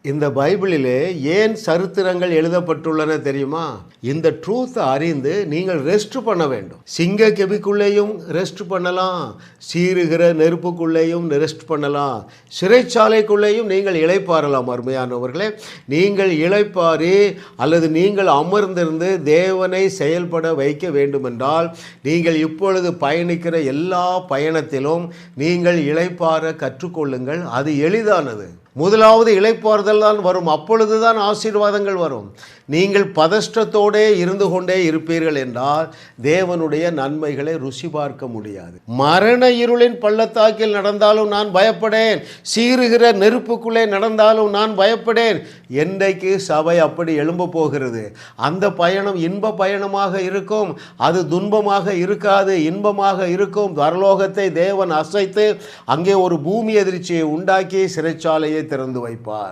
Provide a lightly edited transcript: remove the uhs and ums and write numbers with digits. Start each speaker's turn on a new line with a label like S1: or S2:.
S1: இந்த பைபிளிலே ஏன் சரித்திரங்கள் எழுதப்பட்டுள்ளன தெரியுமா? இந்த ட்ரூத்தை அறிந்து நீங்கள் ரெஸ்ட் பண்ண வேண்டும். சிங்க கெபிக்குள்ளேயும் ரெஸ்ட் பண்ணலாம், சீறுகிற நெருப்புக்குள்ளேயும் ரெஸ்ட் பண்ணலாம், சிறைச்சாலைக்குள்ளேயும் நீங்கள் இளைப்பாறலாம். அருமையானவர்களே, நீங்கள் இளைப்பாரி அல்லது நீங்கள் அமர்ந்திருந்து தேவனை செயல்பட வைக்க வேண்டுமென்றால் நீங்கள் இப்பொழுது பயணிக்கிற எல்லா பயணத்திலும் நீங்கள் இளைப்பாற கற்றுக்கொள்ளுங்கள். அது எளிதானது. முதலாவது இளைப்பாறுதல் தான் வரும், அப்பொழுதுதான் ஆசீர்வாதங்கள் வரும். நீங்கள் பதஷ்டத்தோடே இருந்து கொண்டே இருப்பீர்கள் என்றால் தேவனுடைய நன்மைகளை ருசி பார்க்க முடியாது. மரண இருளின் பள்ளத்தாக்கில் நடந்தாலும் நான் பயப்படேன், சீறுகிற நெருப்புக்குள்ளே நடந்தாலும் நான் பயப்படேன். என்றைக்கு சபை அப்படி எழும்ப போகிறது? அந்த பயணம் இன்ப பயணமாக இருக்கும், அது துன்பமாக இருக்காது, இன்பமாக இருக்கும். பரலோகத்தை தேவன் அசைத்து அங்கே ஒரு பூமி எதிர்ச்சியை உண்டாக்கி சிறைச்சாலையை திறந்து வைப்பார்.